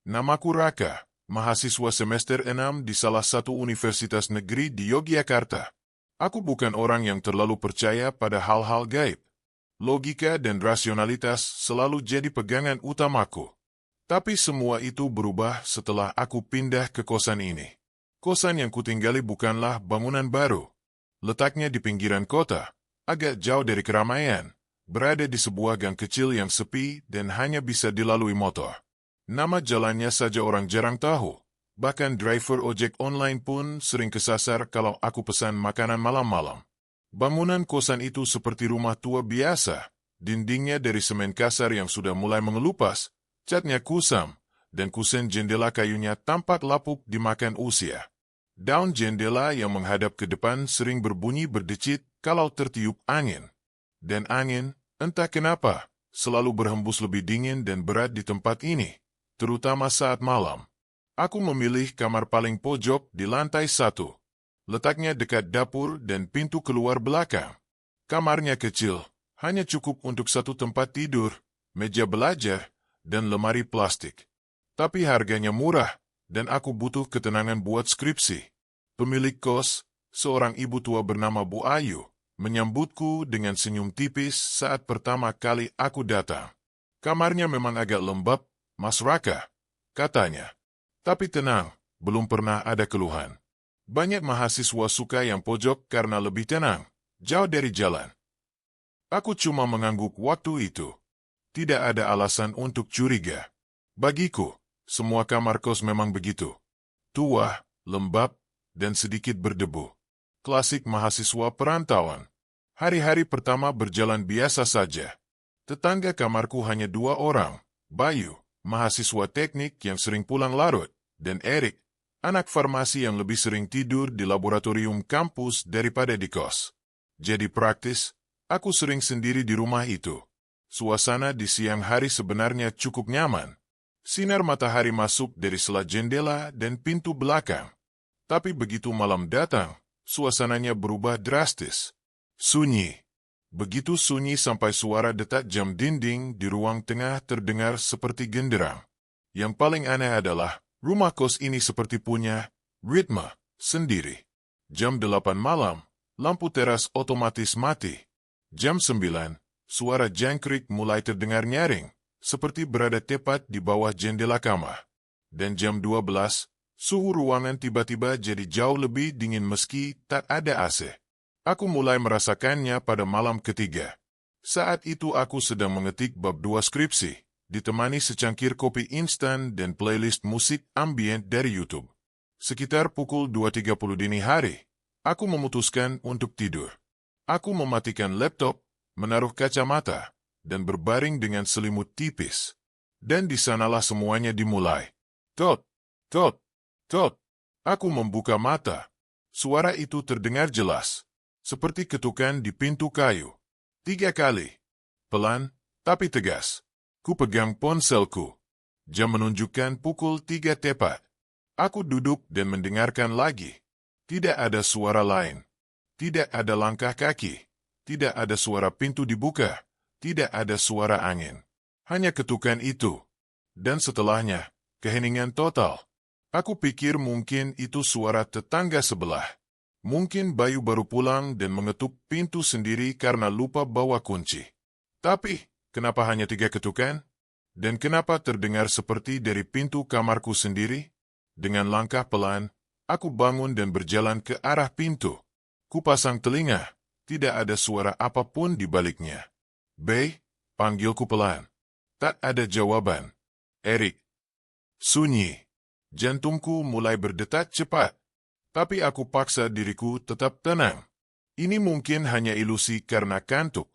Namaku Raka, mahasiswa semester 6 di salah satu universitas negeri di Yogyakarta. Aku bukan orang yang terlalu percaya pada hal-hal gaib. Logika dan rasionalitas selalu jadi pegangan utamaku. Tapi semua itu berubah setelah aku pindah ke kosan ini. Kosan yang kutinggali bukanlah bangunan baru. Letaknya di pinggiran kota, agak jauh dari keramaian, berada di sebuah gang kecil yang sepi dan hanya bisa dilalui motor. Nama jalannya saja orang jarang tahu. Bahkan driver ojek online pun sering kesasar kalau aku pesan makanan malam-malam. Bangunan kosan itu seperti rumah tua biasa. Dindingnya dari semen kasar yang sudah mulai mengelupas, catnya kusam, dan kusen jendela kayunya tampak lapuk dimakan usia. Daun jendela yang menghadap ke depan sering berbunyi berdecit kalau tertiup angin. Dan angin, entah kenapa, selalu berhembus lebih dingin dan berat di tempat ini, terutama saat malam. Aku memilih kamar paling pojok di lantai 1. Letaknya dekat dapur dan pintu keluar belakang. Kamarnya kecil, hanya cukup untuk satu tempat tidur, meja belajar, dan lemari plastik. Tapi harganya murah, dan aku butuh ketenangan buat skripsi. Pemilik kos, seorang ibu tua bernama Bu Ayu, menyambutku dengan senyum tipis saat pertama kali aku datang. Kamarnya memang agak lembab, Mas Raka, katanya. Tapi tenang, belum pernah ada keluhan. Banyak mahasiswa suka yang pojok karena lebih tenang, jauh dari jalan. Aku cuma mengangguk waktu itu. Tidak ada alasan untuk curiga. Bagiku, semua kamar kos memang begitu. Tua, lembab, dan sedikit berdebu. Klasik mahasiswa perantauan. Hari-hari pertama berjalan biasa saja. Tetangga kamarku hanya 2 orang, Bayu, mahasiswa teknik yang sering pulang larut, dan Erik, anak farmasi yang lebih sering tidur di laboratorium kampus daripada di kos. Jadi praktis, aku sering sendiri di rumah itu. Suasana di siang hari sebenarnya cukup nyaman. Sinar matahari masuk dari sela jendela dan pintu belakang. Tapi begitu malam datang, suasananya berubah drastis. Sunyi. Begitu sunyi sampai suara detak jam dinding di ruang tengah terdengar seperti genderang. Yang paling aneh adalah, rumah kos ini seperti punya ritme sendiri. Jam 8 malam, lampu teras otomatis mati. Jam 9, suara jangkrik mulai terdengar nyaring, seperti berada tepat di bawah jendela kamar. Dan jam 12, suhu ruangan tiba-tiba jadi jauh lebih dingin meski tak ada AC. Aku mulai merasakannya pada malam ketiga. Saat itu aku sedang mengetik bab 2 skripsi, ditemani secangkir kopi instan dan playlist musik ambient dari YouTube. Sekitar pukul 2.30 dini hari, aku memutuskan untuk tidur. Aku mematikan laptop, menaruh kacamata, dan berbaring dengan selimut tipis. Dan di sanalah semuanya dimulai. Tot, tot, tot. Aku membuka mata. Suara itu terdengar jelas, seperti ketukan di pintu kayu. 3 kali. Pelan, tapi tegas. Ku pegang ponselku. Jam menunjukkan pukul 3 tepat. Aku duduk dan mendengarkan lagi. Tidak ada suara lain. Tidak ada langkah kaki. Tidak ada suara pintu dibuka. Tidak ada suara angin. Hanya ketukan itu. Dan setelahnya, keheningan total. Aku pikir mungkin itu suara tetangga sebelah. Mungkin Bayu baru pulang dan mengetuk pintu sendiri karena lupa bawa kunci. Tapi, kenapa hanya 3 ketukan? Dan kenapa terdengar seperti dari pintu kamarku sendiri? Dengan langkah pelan, aku bangun dan berjalan ke arah pintu. Kupasang telinga, tidak ada suara apapun di baliknya. "Bey," panggilku pelan. Tak ada jawaban. "Erik." Sunyi. Jantungku mulai berdetak cepat. Tapi aku paksa diriku tetap tenang. Ini mungkin hanya ilusi karena kantuk.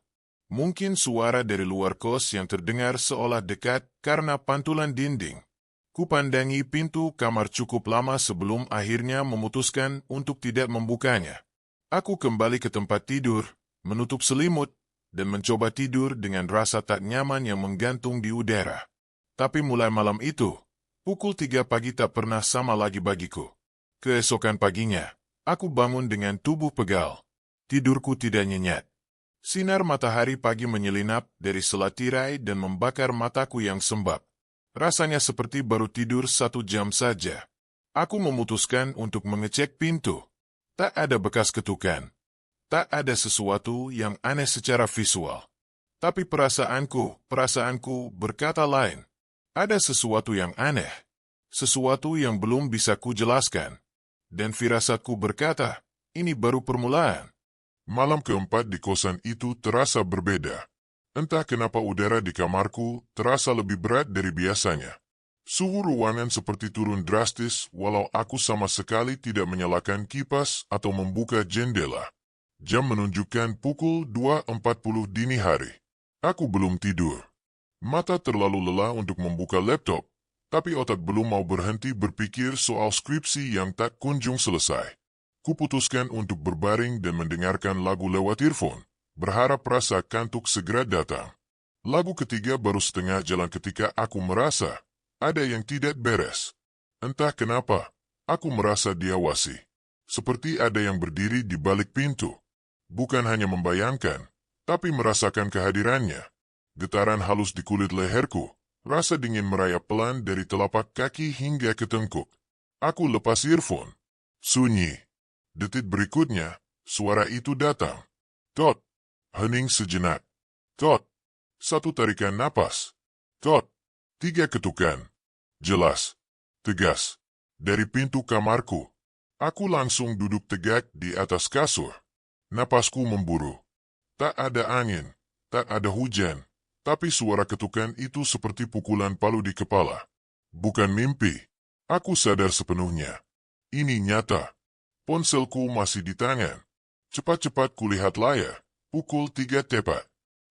Mungkin suara dari luar kos yang terdengar seolah dekat karena pantulan dinding. Kupandangi pintu kamar cukup lama sebelum akhirnya memutuskan untuk tidak membukanya. Aku kembali ke tempat tidur, menutup selimut, dan mencoba tidur dengan rasa tak nyaman yang menggantung di udara. Tapi mulai malam itu, pukul 3 pagi tak pernah sama lagi bagiku. Keesokan paginya, aku bangun dengan tubuh pegal. Tidurku tidak nyenyak. Sinar matahari pagi menyelinap dari sela tirai dan membakar mataku yang sembab. Rasanya seperti baru tidur 1 jam saja. Aku memutuskan untuk mengecek pintu. Tak ada bekas ketukan. Tak ada sesuatu yang aneh secara visual. Tapi perasaanku berkata lain. Ada sesuatu yang aneh. Sesuatu yang belum bisa kujelaskan. Dan firasatku berkata, ini baru permulaan. Malam keempat di kosan itu terasa berbeda. Entah kenapa udara di kamarku terasa lebih berat dari biasanya. Suhu ruangan seperti turun drastis walau aku sama sekali tidak menyalakan kipas atau membuka jendela. Jam menunjukkan pukul 2.40 dini hari. Aku belum tidur. Mata terlalu lelah untuk membuka laptop, tapi otak belum mau berhenti berpikir soal skripsi yang tak kunjung selesai. Kuputuskan untuk berbaring dan mendengarkan lagu lewat earphone. Berharap rasa kantuk segera datang. Lagu ketiga baru setengah jalan ketika aku merasa ada yang tidak beres. Entah kenapa, aku merasa diawasi. Seperti ada yang berdiri di balik pintu. Bukan hanya membayangkan, tapi merasakan kehadirannya. Getaran halus di kulit leherku, rasa dingin merayap pelan dari telapak kaki hingga ke tengkuk. Aku lepas earphone. Sunyi. Detik berikutnya, suara itu datang. Tot. Hening sejenak. Tot. Satu tarikan napas. Tot. 3 ketukan. Jelas. Tegas. Dari pintu kamarku. Aku langsung duduk tegak di atas kasur. Napasku memburu. Tak ada angin. Tak ada hujan. Tapi suara ketukan itu seperti pukulan palu di kepala. Bukan mimpi. Aku sadar sepenuhnya. Ini nyata. Ponselku masih di tangan. Cepat-cepat kulihat layar. Pukul 3 tepat.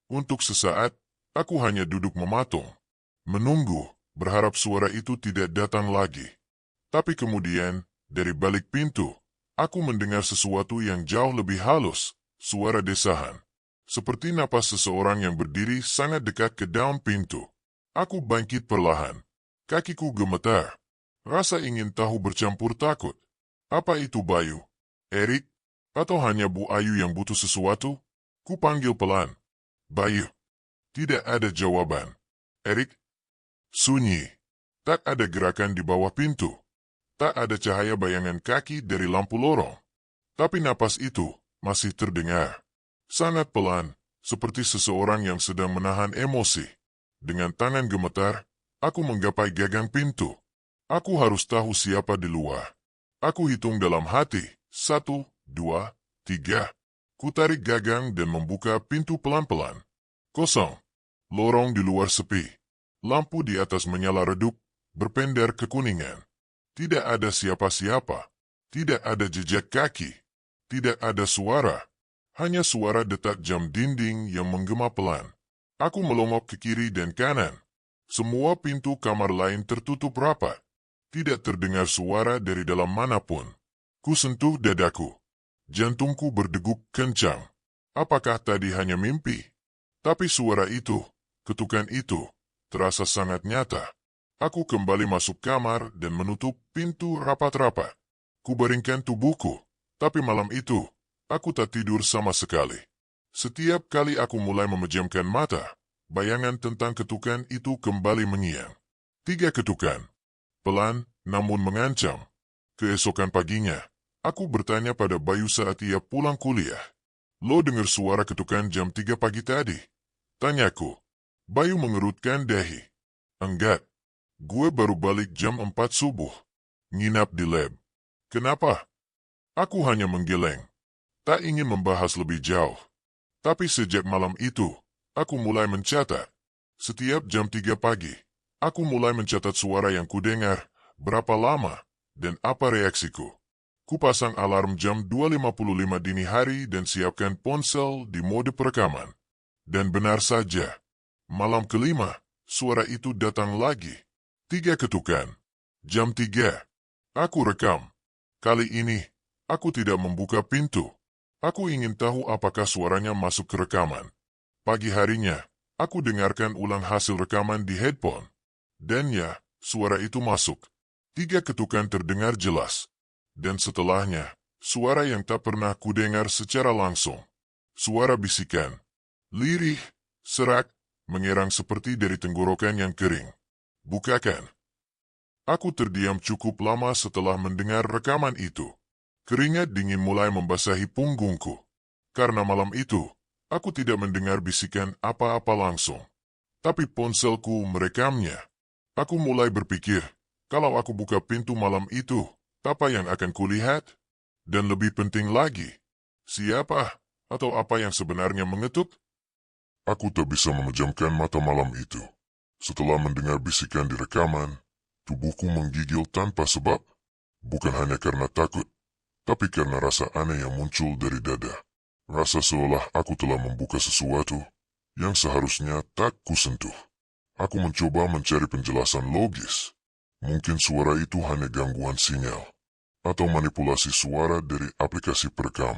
Untuk sesaat, aku hanya duduk mematung. Menunggu, berharap suara itu tidak datang lagi. Tapi kemudian, dari balik pintu, aku mendengar sesuatu yang jauh lebih halus, suara desahan. Seperti napas seseorang yang berdiri sangat dekat ke daun pintu. Aku bangkit perlahan. Kakiku gemetar. Rasa ingin tahu bercampur takut. Apa itu Bayu? Erik? Atau hanya Bu Ayu yang butuh sesuatu? Ku panggil pelan. Bayu. Tidak ada jawaban. Erik? Sunyi. Tak ada gerakan di bawah pintu. Tak ada cahaya bayangan kaki dari lampu lorong. Tapi napas itu masih terdengar. Sangat pelan, seperti seseorang yang sedang menahan emosi. Dengan tangan gemetar, aku menggapai gagang pintu. Aku harus tahu siapa di luar. Aku hitung dalam hati. 1, 2, 3. Kutarik gagang dan membuka pintu pelan-pelan. Kosong. Lorong di luar sepi. Lampu di atas menyala redup, berpendar kekuningan. Tidak ada siapa-siapa. Tidak ada jejak kaki. Tidak ada suara. Hanya suara detak jam dinding yang menggema pelan. Aku melongok ke kiri dan kanan. Semua pintu kamar lain tertutup rapat. Tidak terdengar suara dari dalam manapun. Ku sentuh dadaku. Jantungku berdegup kencang. Apakah tadi hanya mimpi? Tapi suara itu, ketukan itu, terasa sangat nyata. Aku kembali masuk kamar dan menutup pintu rapat-rapat. Kubaringkan tubuhku, tapi malam itu, aku tak tidur sama sekali. Setiap kali aku mulai memejamkan mata, bayangan tentang ketukan itu kembali mengiang. 3 ketukan. Pelan, namun mengancam. Keesokan paginya, aku bertanya pada Bayu saat ia pulang kuliah. Lo dengar suara ketukan jam 3 pagi tadi? Tanyaku. Bayu mengerutkan dahi. Enggak. Gue baru balik jam 4 subuh. Nginap di lab. Kenapa? Aku hanya menggeleng. Tak ingin membahas lebih jauh. Tapi sejak malam itu, aku mulai mencatat. Setiap jam 3 pagi, aku mulai mencatat suara yang kudengar, berapa lama, dan apa reaksiku. Kupasang alarm jam 2.55 dini hari dan siapkan ponsel di mode perekaman. Dan benar saja, malam kelima, suara itu datang lagi. 3 ketukan. Jam 3. Aku rekam. Kali ini, aku tidak membuka pintu. Aku ingin tahu apakah suaranya masuk ke rekaman. Pagi harinya, aku dengarkan ulang hasil rekaman di headphone. Dan ya, suara itu masuk. 3 ketukan terdengar jelas. Dan setelahnya, suara yang tak pernah kudengar secara langsung. Suara bisikan. Lirih, serak, mengerang seperti dari tenggorokan yang kering. Bukakan. Aku terdiam cukup lama setelah mendengar rekaman itu. Keringat dingin mulai membasahi punggungku. Karena malam itu, aku tidak mendengar bisikan apa-apa langsung. Tapi ponselku merekamnya. Aku mulai berpikir, kalau aku buka pintu malam itu, apa yang akan kulihat? Dan lebih penting lagi, siapa atau apa yang sebenarnya mengetuk? Aku tak bisa memejamkan mata malam itu. Setelah mendengar bisikan di rekaman, tubuhku menggigil tanpa sebab. Bukan hanya karena takut, tapi karena rasa aneh yang muncul dari dada. Rasa seolah aku telah membuka sesuatu yang seharusnya tak kusentuh. Aku mencoba mencari penjelasan logis. Mungkin suara itu hanya gangguan sinyal, atau manipulasi suara dari aplikasi perekam.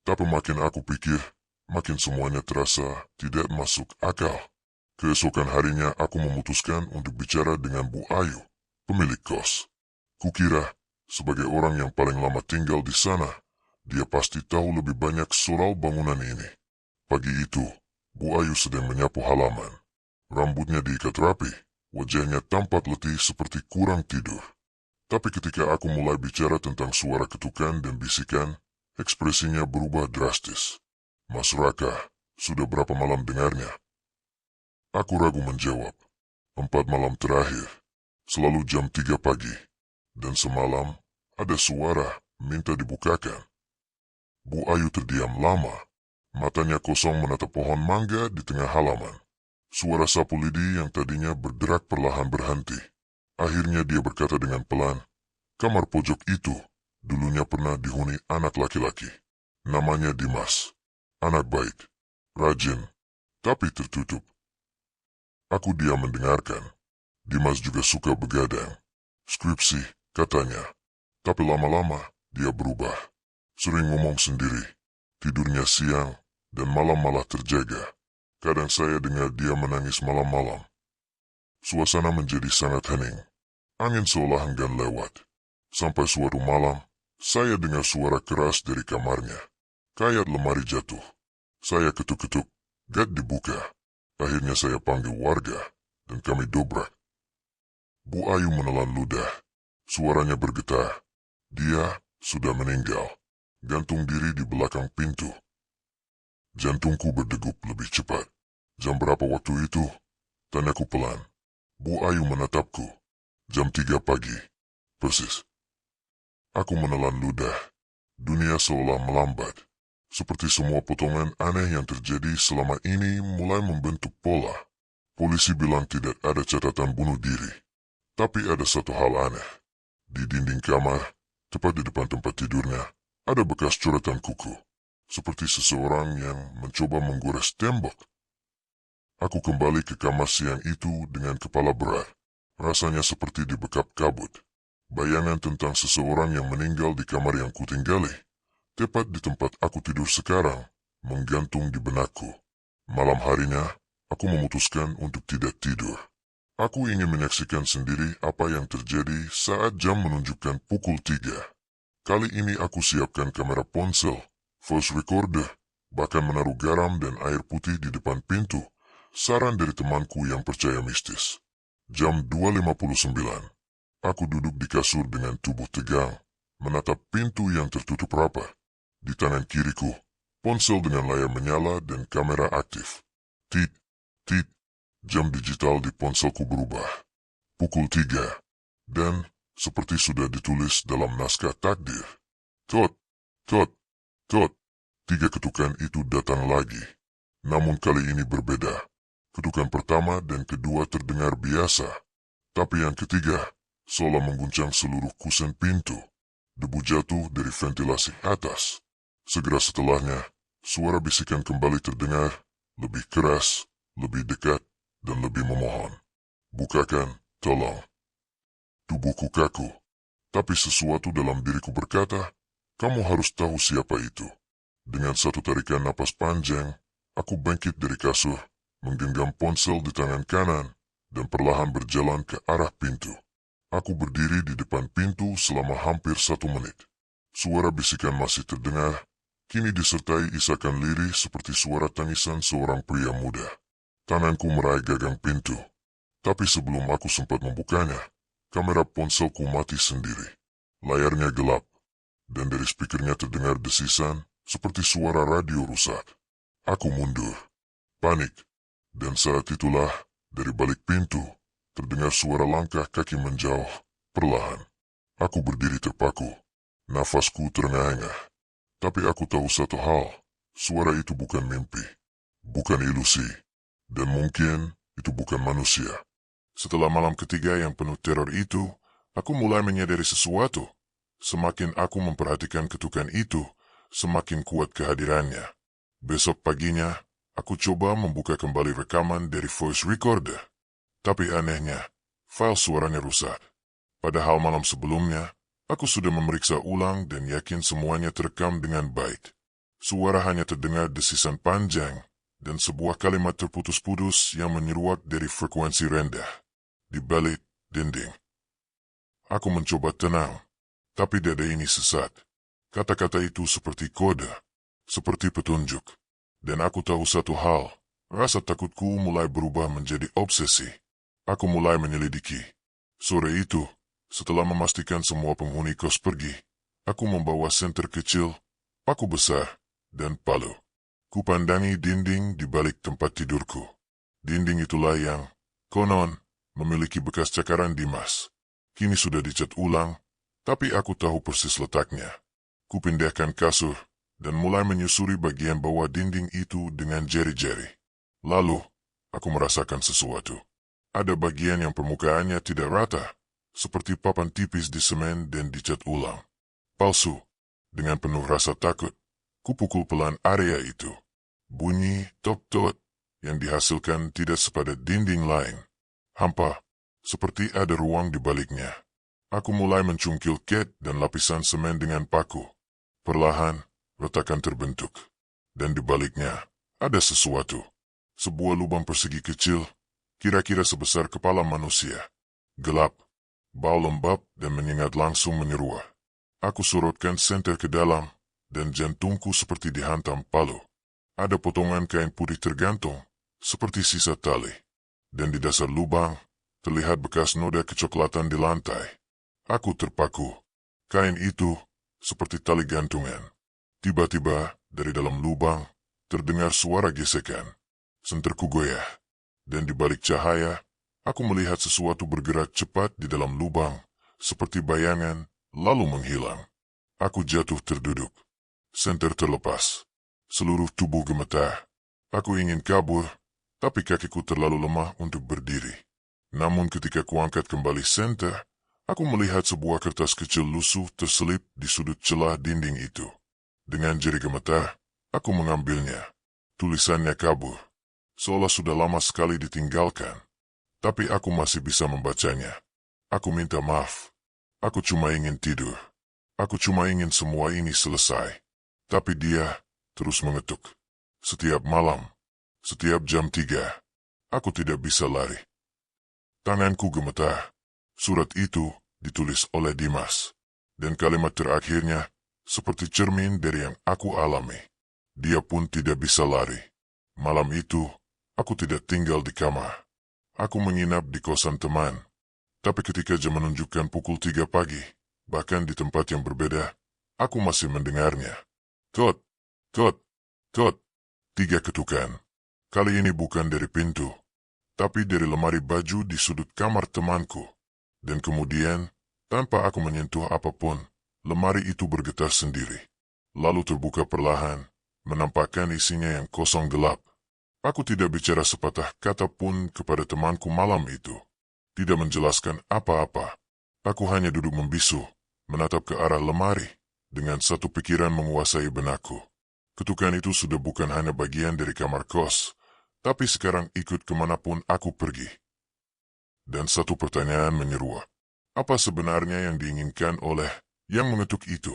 Tapi makin aku pikir, makin semuanya terasa tidak masuk akal. Keesokan harinya aku memutuskan untuk bicara dengan Bu Ayu, pemilik kos. Kukira, sebagai orang yang paling lama tinggal di sana, dia pasti tahu lebih banyak soal bangunan ini. Pagi itu, Bu Ayu sedang menyapu halaman. Rambutnya diikat rapi, wajahnya tampak letih seperti kurang tidur. Tapi ketika aku mulai bicara tentang suara ketukan dan bisikan, ekspresinya berubah drastis. Mas Raka, sudah berapa malam dengarnya? Aku ragu menjawab. 4 malam terakhir, selalu jam 3 pagi. Dan semalam, ada suara minta dibukakan. Bu Ayu terdiam lama. Matanya kosong menatap pohon mangga di tengah halaman. Suara sapu lidi yang tadinya berderak perlahan berhenti. Akhirnya dia berkata dengan pelan, kamar pojok itu dulunya pernah dihuni anak laki-laki. Namanya Dimas. Anak baik, rajin, tapi tertutup. Aku diam mendengarkan. Dimas juga suka begadang. Skripsi, katanya. Tapi lama-lama dia berubah. Sering ngomong sendiri. Tidurnya siang dan malam malah terjaga. Kadang saya dengar dia menangis malam-malam. Suasana menjadi sangat hening. Angin seolah enggan lewat. Sampai suatu malam, saya dengar suara keras dari kamarnya. Kayak lemari jatuh. Saya ketuk-ketuk, gak dibuka. Akhirnya saya panggil warga, dan kami dobrak. Bu Ayu menelan ludah. Suaranya bergetar. Dia sudah meninggal. Gantung diri di belakang pintu. Jantungku berdegup lebih cepat. Jam berapa waktu itu? Tanyaku pelan. Bu Ayu menatapku. Jam 3 pagi. Persis. Aku menelan ludah. Dunia seolah melambat. Seperti semua potongan aneh yang terjadi selama ini mulai membentuk pola. Polisi bilang tidak ada catatan bunuh diri. Tapi ada satu hal aneh. Di dinding kamar, tepat di depan tempat tidurnya, ada bekas coretan kuku. Seperti seseorang yang mencoba menggores tembok. Aku kembali ke kamar siang itu dengan kepala berat. Rasanya seperti dibekap kabut. Bayangan tentang seseorang yang meninggal di kamar yang kutinggali, tepat di tempat aku tidur sekarang, menggantung di benakku. Malam harinya, aku memutuskan untuk tidak tidur. Aku ingin menyaksikan sendiri apa yang terjadi saat jam menunjukkan pukul 3. Kali ini aku siapkan kamera ponsel, voice recorder, bahkan menaruh garam dan air putih di depan pintu, saran dari temanku yang percaya mistis. Jam 2.59. Aku duduk di kasur dengan tubuh tegang, menatap pintu yang tertutup rapat. Di tangan kiriku, ponsel dengan layar menyala dan kamera aktif. Tit, tit, jam digital di ponselku berubah. Pukul 3. Dan, seperti sudah ditulis dalam naskah takdir. Tot, tot, tot. 3 ketukan itu datang lagi. Namun kali ini berbeda. Ketukan pertama dan kedua terdengar biasa. Tapi yang ketiga, seolah mengguncang seluruh kusen pintu. Debu jatuh dari ventilasi atas. Segera setelahnya, suara bisikan kembali terdengar, lebih keras, lebih dekat, dan lebih memohon. Bukakan, tolong. Tubuhku kaku, tapi sesuatu dalam diriku berkata, kamu harus tahu siapa itu. Dengan satu tarikan napas panjang, aku bangkit dari kasur, menggenggam ponsel di tangan kanan, dan perlahan berjalan ke arah pintu. Aku berdiri di depan pintu selama hampir 1 menit. Suara bisikan masih terdengar, kini disertai isakan lirih seperti suara tangisan seorang pria muda. Tanganku meraih gagang pintu. Tapi sebelum aku sempat membukanya, kamera ponselku mati sendiri. Layarnya gelap, dan dari speakernya terdengar desisan seperti suara radio rusak. Aku mundur, panik, dan saat itulah dari balik pintu terdengar suara langkah kaki menjauh perlahan. Aku berdiri terpaku, nafasku terengah-engah. Tapi aku tahu satu hal, suara itu bukan mimpi, bukan ilusi, dan mungkin itu bukan manusia. Setelah malam ketiga yang penuh teror itu, aku mulai menyadari sesuatu. Semakin aku memperhatikan ketukan itu, semakin kuat kehadirannya. Besok paginya, aku coba membuka kembali rekaman dari voice recorder. Tapi anehnya, file suaranya rusak. Padahal malam sebelumnya, aku sudah memeriksa ulang dan yakin semuanya terekam dengan baik. Suara hanya terdengar desisan panjang dan sebuah kalimat terputus-putus yang menyeruak dari frekuensi rendah. Di balik dinding. Aku mencoba tenang, tapi dada ini sesat. Kata-kata itu seperti kode, seperti petunjuk. Dan aku tahu satu hal, rasa takutku mulai berubah menjadi obsesi. Aku mulai menyelidiki. Sore itu, setelah memastikan semua penghuni kos pergi, aku membawa senter kecil, paku besar, dan palu. Kupandangi dinding di balik tempat tidurku. Dinding itulah yang, konon, memiliki bekas cakaran Dimas. Kini sudah dicat ulang, tapi aku tahu persis letaknya. Kupindahkan kasur, dan mulai menyusuri bagian bawah dinding itu dengan jari-jari. Lalu, aku merasakan sesuatu. Ada bagian yang permukaannya tidak rata, seperti papan tipis di semen dan dicat ulang. Palsu. Dengan penuh rasa takut, kupukul pelan area itu. Bunyi tok-tok yang dihasilkan tidak sepadat dinding lain. Hampa, seperti ada ruang di baliknya. Aku mulai mencungkil ket dan lapisan semen dengan paku. Perlahan, retakan terbentuk. Dan di baliknya, ada sesuatu. Sebuah lubang persegi kecil, kira-kira sebesar kepala manusia. Gelap, bau lembab dan menyengat langsung menyeruak. Aku sorotkan senter ke dalam, dan jantungku seperti dihantam palu. Ada potongan kain putih tergantung, seperti sisa tali. Dan di dasar lubang, terlihat bekas noda kecoklatan di lantai. Aku terpaku. Kain itu, seperti tali gantungan. Tiba-tiba, dari dalam lubang, terdengar suara gesekan. Senterku goyah. Dan di balik cahaya, aku melihat sesuatu bergerak cepat di dalam lubang, seperti bayangan, lalu menghilang. Aku jatuh terduduk. Senter terlepas. Seluruh tubuh gemetar. Aku ingin kabur, tapi kakiku terlalu lemah untuk berdiri. Namun ketika kuangkat kembali senter, aku melihat sebuah kertas kecil lusuh terselip di sudut celah dinding itu. Dengan jari gemetar, aku mengambilnya. Tulisannya kabur, seolah sudah lama sekali ditinggalkan. Tapi aku masih bisa membacanya. Aku minta maaf. Aku cuma ingin tidur. Aku cuma ingin semua ini selesai. Tapi dia terus mengetuk. Setiap malam. Setiap jam 3, aku tidak bisa lari. Tanganku gemetar. Surat itu ditulis oleh Dimas. Dan kalimat terakhirnya seperti cermin dari yang aku alami. Dia pun tidak bisa lari. Malam itu, aku tidak tinggal di kamar. Aku menginap di kosan teman. Tapi ketika jam menunjukkan pukul 3 pagi, bahkan di tempat yang berbeda, aku masih mendengarnya. Tot, tot, tot. 3 ketukan. Kali ini bukan dari pintu, tapi dari lemari baju di sudut kamar temanku. Dan kemudian, tanpa aku menyentuh apapun, lemari itu bergetar sendiri. Lalu terbuka perlahan, menampakkan isinya yang kosong gelap. Aku tidak bicara sepatah kata pun kepada temanku malam itu. Tidak menjelaskan apa-apa. Aku hanya duduk membisu, menatap ke arah lemari, dengan satu pikiran menguasai benakku. Ketukan itu sudah bukan hanya bagian dari kamar kos, tapi sekarang ikut kemanapun aku pergi. Dan satu pertanyaan menyeruak. Apa sebenarnya yang diinginkan oleh yang mengetuk itu?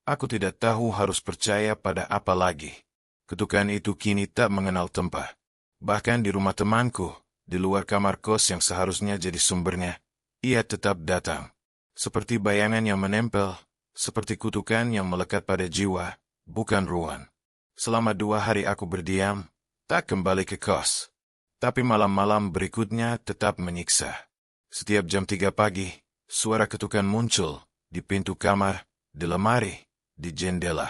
Aku tidak tahu harus percaya pada apa lagi. Ketukan itu kini tak mengenal tempat. Bahkan di rumah temanku, di luar kamar kos yang seharusnya jadi sumbernya, ia tetap datang. Seperti bayangan yang menempel, seperti kutukan yang melekat pada jiwa, bukan ruan. Selama 2 hari aku berdiam, tak kembali ke kos. Tapi malam-malam berikutnya tetap menyiksa. Setiap jam 3 pagi, suara ketukan muncul, di pintu kamar, di lemari, di jendela.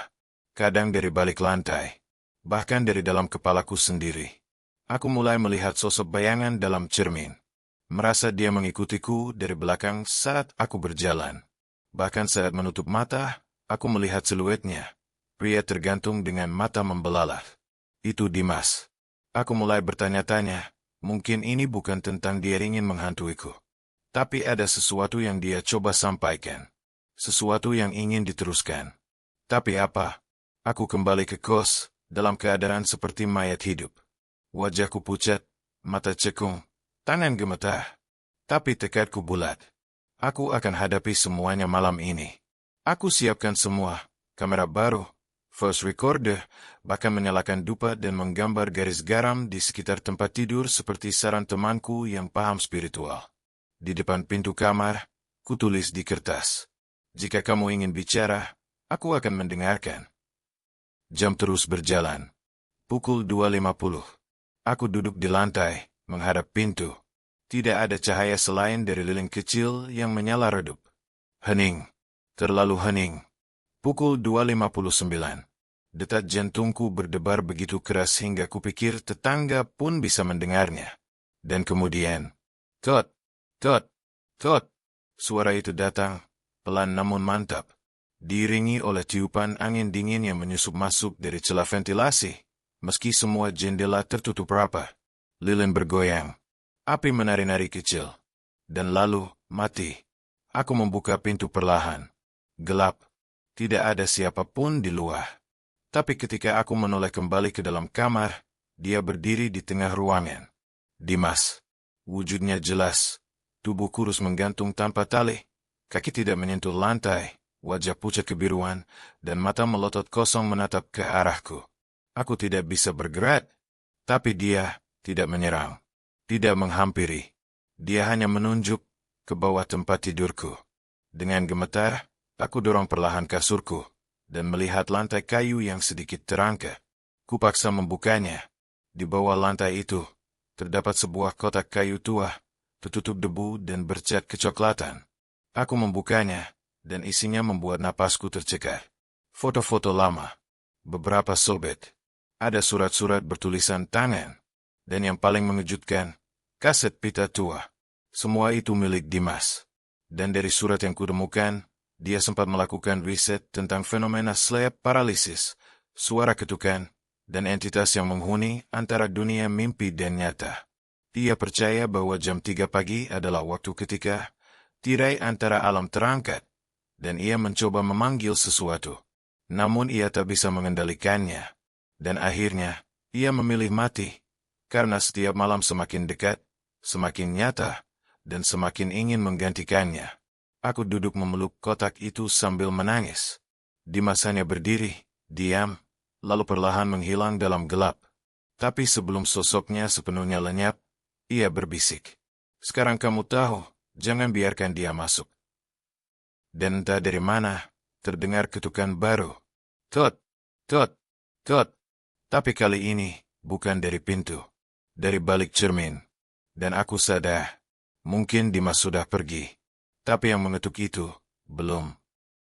Kadang dari balik lantai, bahkan dari dalam kepalaku sendiri. Aku mulai melihat sosok bayangan dalam cermin. Merasa dia mengikutiku dari belakang saat aku berjalan. Bahkan saat menutup mata, aku melihat siluetnya. Pria tergantung dengan mata membelalak. Itu Dimas. Aku mulai bertanya-tanya, mungkin ini bukan tentang dia ingin menghantuiku. Tapi ada sesuatu yang dia coba sampaikan. Sesuatu yang ingin diteruskan. Tapi apa? Aku kembali ke kos, dalam keadaan seperti mayat hidup. Wajahku pucat, mata cekung, tangan gemetar. Tapi tekadku bulat. Aku akan hadapi semuanya malam ini. Aku siapkan semua, kamera baru, voice recorder, bahkan menyalakan dupa dan menggambar garis garam di sekitar tempat tidur seperti saran temanku yang paham spiritual. Di depan pintu kamar, kutulis di kertas. Jika kamu ingin bicara, aku akan mendengarkan. Jam terus berjalan. Pukul 2.50. Aku duduk di lantai, menghadap pintu. Tidak ada cahaya selain dari lilin kecil yang menyala redup. Hening. Terlalu hening. Pukul 2.59. Detak jantungku berdebar begitu keras hingga kupikir tetangga pun bisa mendengarnya. Dan kemudian, tot, tot, tot. Suara itu datang, pelan namun mantap. Diiringi oleh tiupan angin dingin yang menyusup masuk dari celah ventilasi. Meski semua jendela tertutup rapat, lilin bergoyang. Api menari-nari kecil. Dan lalu, mati. Aku membuka pintu perlahan. Gelap. Tidak ada siapapun di luar. Tapi ketika aku menoleh kembali ke dalam kamar, dia berdiri di tengah ruangan. Dimas. Wujudnya jelas. Tubuh kurus menggantung tanpa tali. Kaki tidak menyentuh lantai. Wajah pucat kebiruan, dan mata melotot kosong menatap ke arahku. Aku tidak bisa bergerak. Tapi dia tidak menyerang. Tidak menghampiri. Dia hanya menunjuk ke bawah tempat tidurku. Dengan gemetar, aku dorong perlahan kasurku, dan melihat lantai kayu yang sedikit terangkat. Kupaksa membukanya. Di bawah lantai itu, terdapat sebuah kotak kayu tua, tertutup debu dan bercat kecoklatan. Aku membukanya, dan isinya membuat napasku tercekat. Foto-foto lama. Beberapa sobek. Ada surat-surat bertulisan tangan. Dan yang paling mengejutkan, kaset pita tua. Semua itu milik Dimas. Dan dari surat yang kutemukan, dia sempat melakukan riset tentang fenomena sleep paralysis, suara ketukan, dan entitas yang menghuni antara dunia mimpi dan nyata. Dia percaya bahwa jam 3 pagi adalah waktu ketika tirai antara alam terangkat, dan ia mencoba memanggil sesuatu. Namun ia tak bisa mengendalikannya. Dan akhirnya, ia memilih mati, karena setiap malam semakin dekat, semakin nyata, dan semakin ingin menggantikannya. Aku duduk memeluk kotak itu sambil menangis. Dimas hanya berdiri, diam, lalu perlahan menghilang dalam gelap. Tapi sebelum sosoknya sepenuhnya lenyap, ia berbisik. Sekarang kamu tahu, jangan biarkan dia masuk. Dan entah dari mana, terdengar ketukan baru. Tot, tot, tot. Tapi kali ini, bukan dari pintu. Dari balik cermin. Dan aku sadar, mungkin Dimas sudah pergi. Tapi yang mengetuk itu, belum.